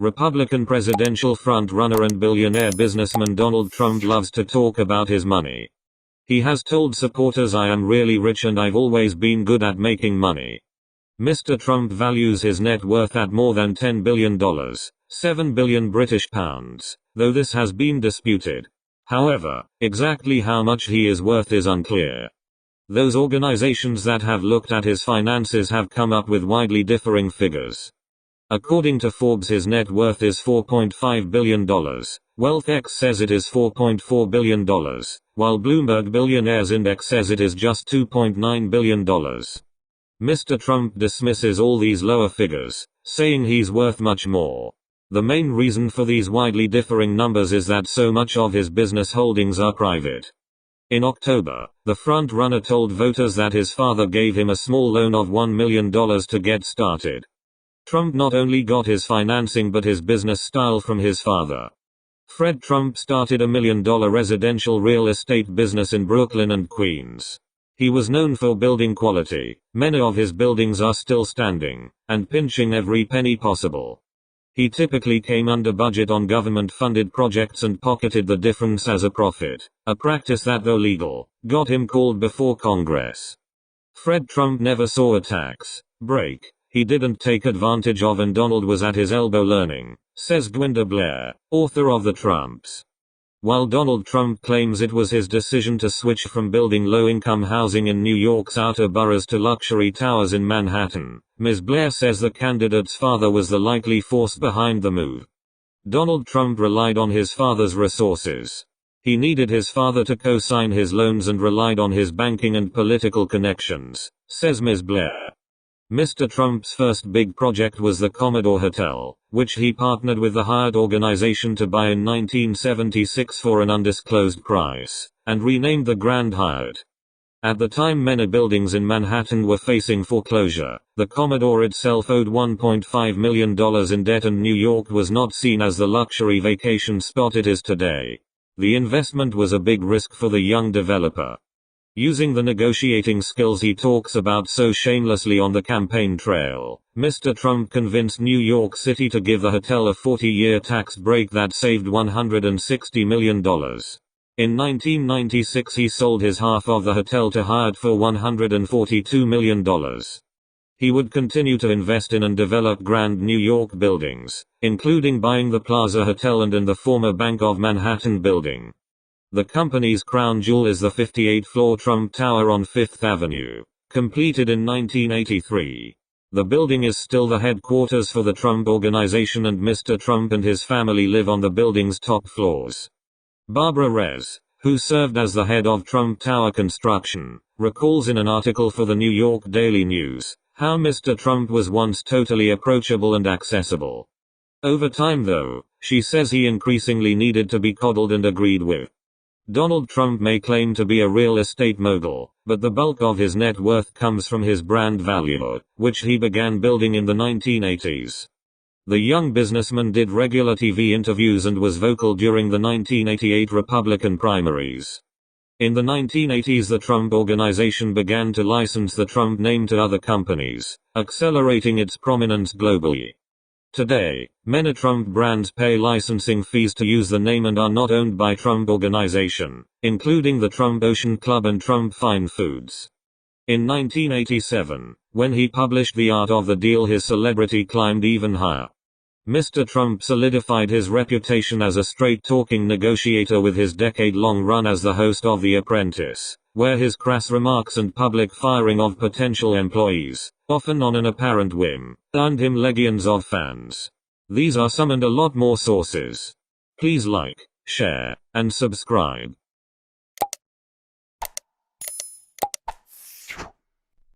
Republican presidential front-runner and billionaire businessman Donald Trump loves to talk about his money. He has told supporters, "I am really rich and I've always been good at making money." Mr. Trump values his net worth at more than $10 billion, 7 billion British pounds, though this has been disputed. However, exactly how much he is worth is unclear. Those organizations that have looked at his finances have come up with widely differing figures. According to Forbes, his net worth is $4.5 billion. WealthX says it is $4.4 billion, while Bloomberg Billionaires Index says it is just $2.9 billion. Mr. Trump dismisses all these lower figures, saying he's worth much more. The main reason for these widely differing numbers is that so much of his business holdings are private. In October, the front-runner told voters that his father gave him a small loan of $1 million to get started. Trump not only got his financing but his business style from his father. Fred Trump started a $1 million residential real estate business in Brooklyn and Queens. He was known for building quality. Many of his buildings are still standing, and pinching every penny possible. He typically came under budget on government-funded projects and pocketed the difference as a profit, a practice that, though legal, got him called before Congress. Fred Trump never saw a tax break he didn't take advantage of, and Donald was at his elbow learning, says Gwenda Blair, author of The Trumps. While Donald Trump claims it was his decision to switch from building low-income housing in New York's outer boroughs to luxury towers in Manhattan, Ms. Blair says the candidate's father was the likely force behind the move. Donald Trump relied on his father's resources. He needed his father to co-sign his loans and relied on his banking and political connections, says Ms. Blair. Mr. Trump's first big project was the Commodore Hotel, which he partnered with the Hyatt organization to buy in 1976 for an undisclosed price, and renamed the Grand Hyatt. At the time many buildings in Manhattan were facing foreclosure, the Commodore itself owed $1.5 million in debt, and New York was not seen as the luxury vacation spot it is today. The investment was a big risk for the young developer. Using the negotiating skills he talks about so shamelessly on the campaign trail, Mr. Trump convinced New York City to give the hotel a 40-year tax break that saved $160 million. In 1996 he sold his half of the hotel to Hyatt for $142 million. He would continue to invest in and develop grand New York buildings, including buying the Plaza Hotel and the former Bank of Manhattan building. The company's crown jewel is the 58-floor Trump Tower on Fifth Avenue, completed in 1983. The building is still the headquarters for the Trump Organization, and Mr. Trump and his family live on the building's top floors. Barbara Rez, who served as the head of Trump Tower construction, recalls in an article for the New York Daily News how Mr. Trump was once totally approachable and accessible. Over time though, she says he increasingly needed to be coddled and agreed with. Donald Trump may claim to be a real estate mogul, but the bulk of his net worth comes from his brand value, which he began building in the 1980s. The young businessman did regular TV interviews and was vocal during the 1988 Republican primaries. In the 1980s the Trump Organization began to license the Trump name to other companies, accelerating its prominence globally. Today, many Trump brands pay licensing fees to use the name and are not owned by Trump Organization, including the Trump Ocean Club and Trump Fine Foods. In 1987, when he published The Art of the Deal, his celebrity climbed even higher. Mr. Trump solidified his reputation as a straight-talking negotiator with his decade-long run as the host of The Apprentice, where his crass remarks and public firing of potential employees, often on an apparent whim, earned him legions of fans. These are some and a lot more sources. Please like, share, and subscribe.